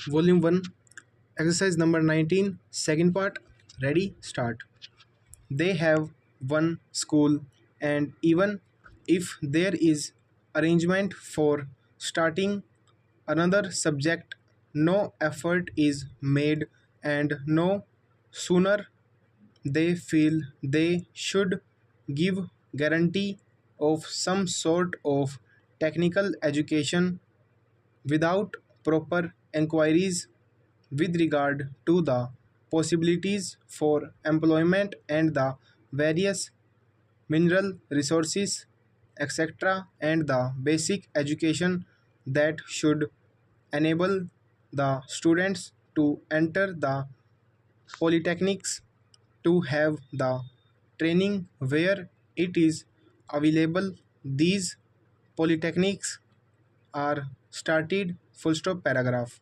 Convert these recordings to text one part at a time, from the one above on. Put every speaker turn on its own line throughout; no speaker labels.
Volume 1, Exercise number 19, second part. Ready, start. They have one school, and even if there is arrangement for starting another subject, no effort is made, and no sooner they feel they should give guarantee of some sort of technical education without proper inquiries with regard to the possibilities for employment and the various mineral resources, etc., and the basic education that should enable the students to enter the polytechnics, to have the training where it is available. These polytechnics are started full stop paragraph.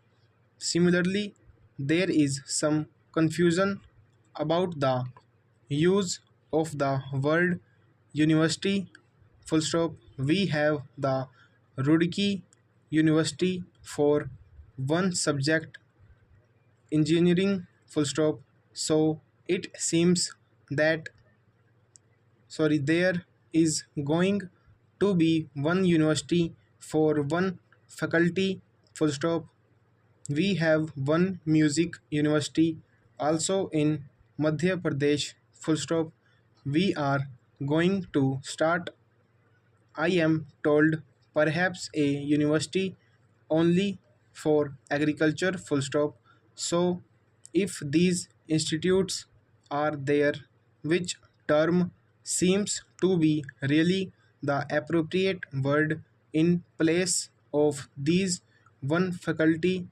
Similarly, there is some confusion about the use of the word university full stop. We have the Roorkee University for one subject, engineering full stop. So it seems that there is going to be one university for one faculty full stop. We have one music university also in Madhya Pradesh full stop. We are going to start, I am told, perhaps a university only for agriculture full stop. So if these institutes are there, which term seems to be really the appropriate word in place of these one faculty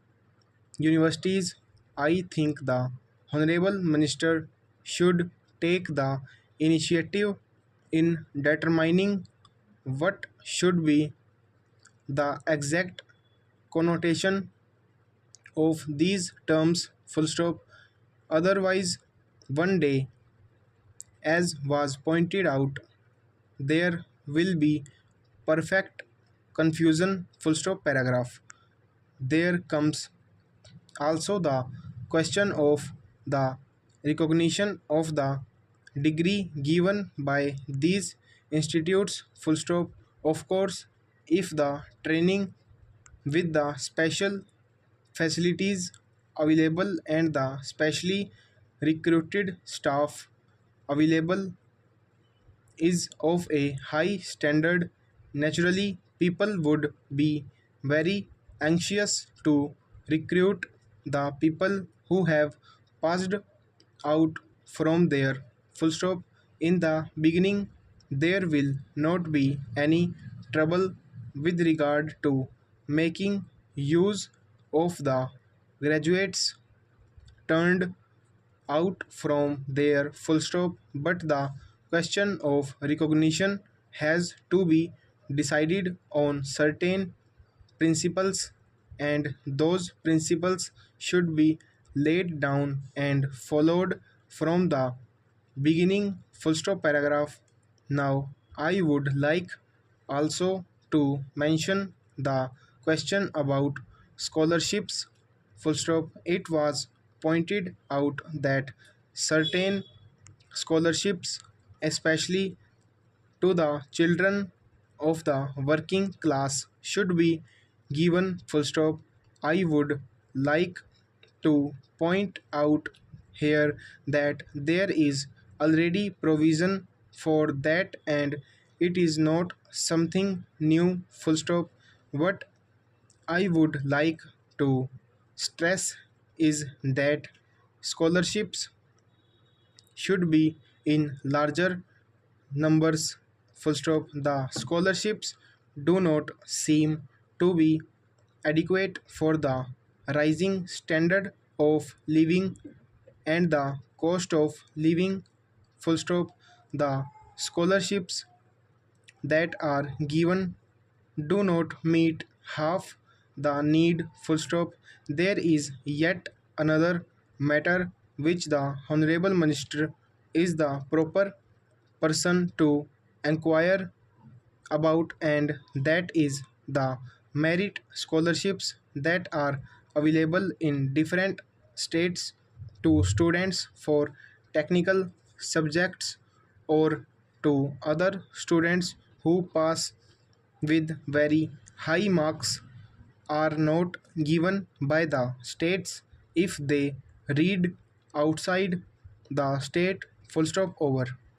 universities, I think the Honorable Minister should take the initiative in determining what should be the exact connotation of these terms full stop. Otherwise, one day, as was pointed out, there will be perfect confusion full stop paragraph. There comes also the question of the recognition of the degree given by these institutes full stop. Of course, if the training with the special facilities available and the specially recruited staff available is of a high standard, naturally people would be very anxious to recruit the people who have passed out from there. Full stop. In the beginning, there will not be any trouble with regard to making use of the graduates turned out from their full stop, but the question of recognition has to be decided on certain principles, and those principles should be laid down and followed from the beginning full stop paragraph. Now I would like also to mention the question about scholarships full stop. It was pointed out that certain scholarships, especially to the children of the working class, should be given full stop. I would like to point out here that there is already provision for that, and it is not something new full stop. What I would like to stress is that scholarships should be in larger numbers full stop. The scholarships do not seem to be adequate for the rising standard of living and the cost of living full stop. The scholarships that are given do not meet half the need full stop. There is yet another matter which the honorable minister is the proper person to inquire about, and that is the merit scholarships that are available in different states to students for technical subjects or to other students who pass with very high marks are not given by the states if they read outside the state. Full stop over.